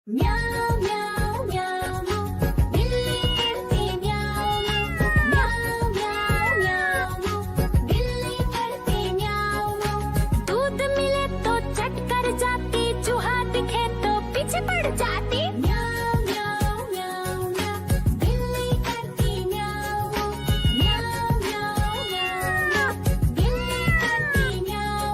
म्याऊ म्याऊ म्याऊ बिल्ली करती म्याऊ म्याऊ म्याऊ म्याऊ बिल्ली करती म्याऊ। दूध मिले तो चट कर जाती, चूहा दिखे तो पीछे पड़ जाती। म्याऊ म्याऊ म्याऊ म्याऊ बिल्ली करती म्याऊ म्याऊ म्याऊ म्याऊ बिल्ली करती म्याऊ।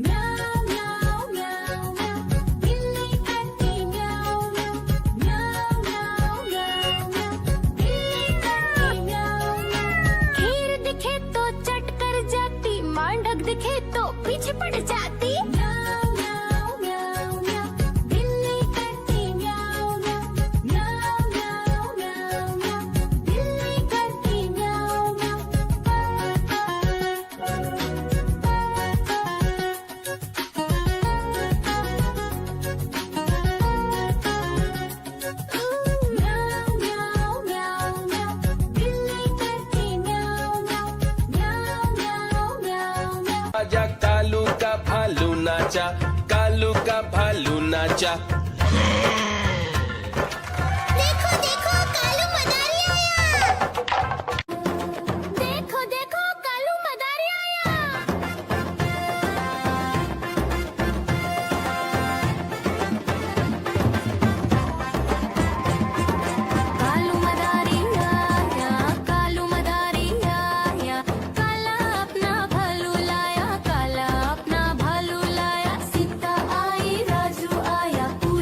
म्याऊ म्याऊ म्याऊ म्याऊ बिल्ली करती म्याऊ म्याऊ म्याऊ म्याऊ म्याऊ बिल्ली करती म्याऊ। खीर दिखे तो चट कर जाती, मांडक दिखे तो पीछे पड़ जाती। म्याऊ म्याऊ म्याऊ म्याऊ बिल्ली करती म्याऊ म्याऊ म्याऊ म्याऊ म्याऊ बिल्ली करती म्याऊ म्याऊ म्याऊ म्याऊ म्याऊ बिल्ली करती म्याऊ म्याऊ म्याऊ म्याऊ म्याऊ। आजा कालू का भालू नाचा, कालू का भालू नाचा। देखो देखो कालू मदारी आया। देखो देखो कालू मदारी आया। कालू मदारी आया, कालू मदारी आया, काला अपना भालू लाया, काला अपना भालू लाया। सीता आई राजू आया, पूरी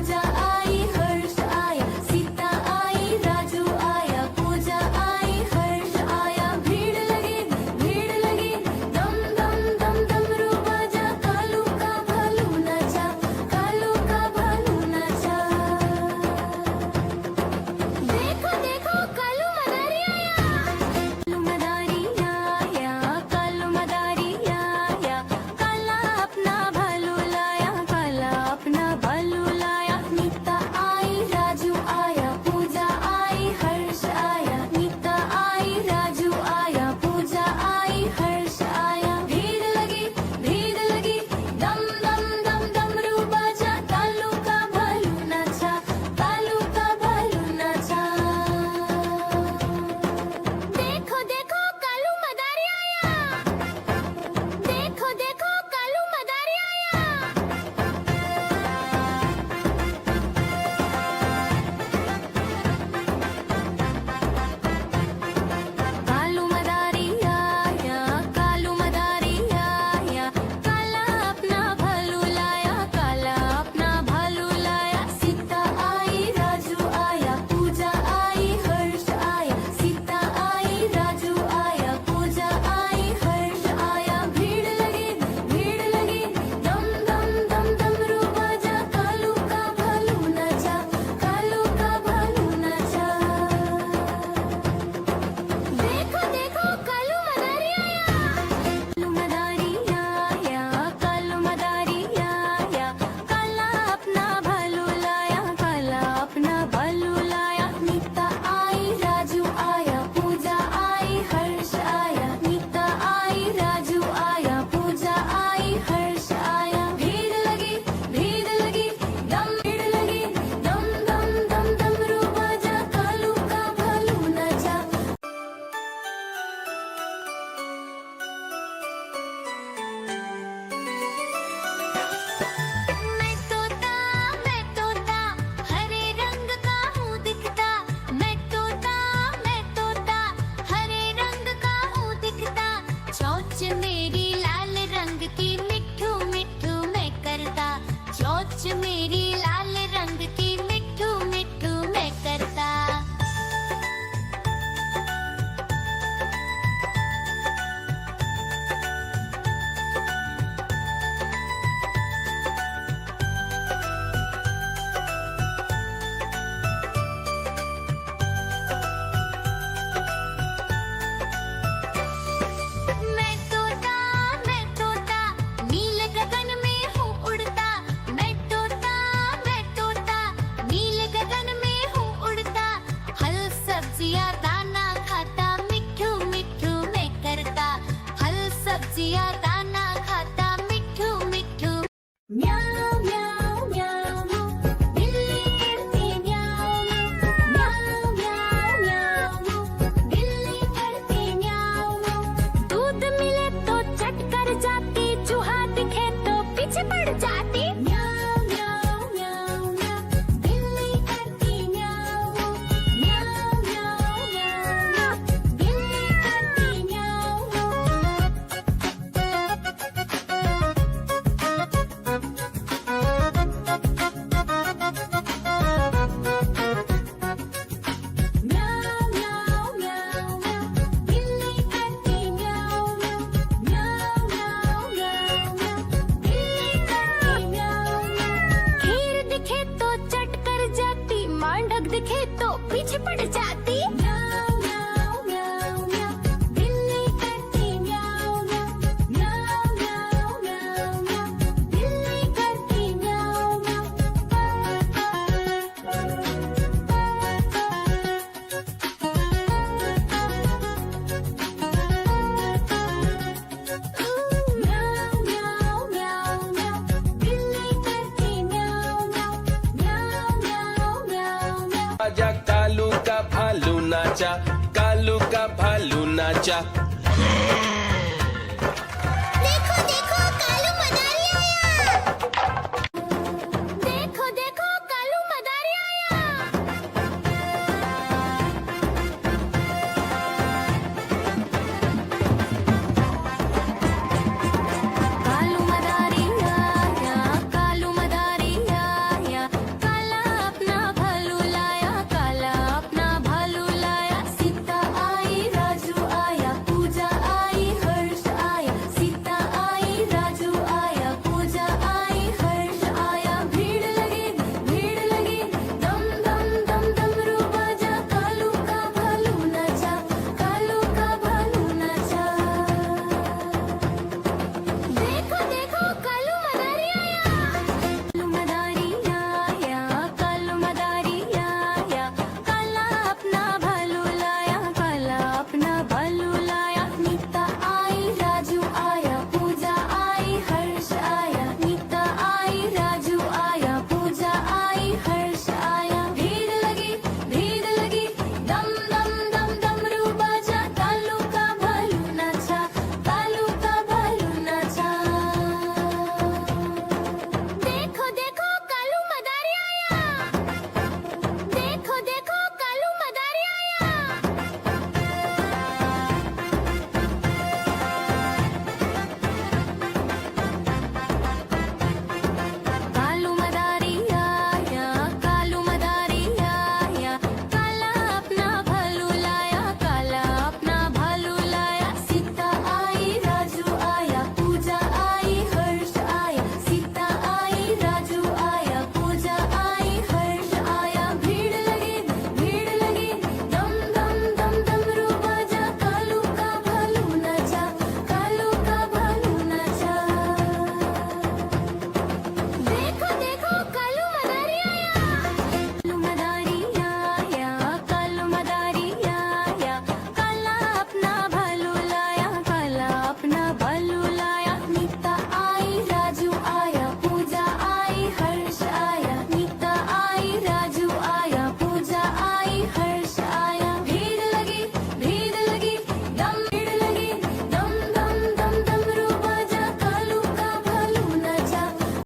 नाचा कालू का भालू नाचा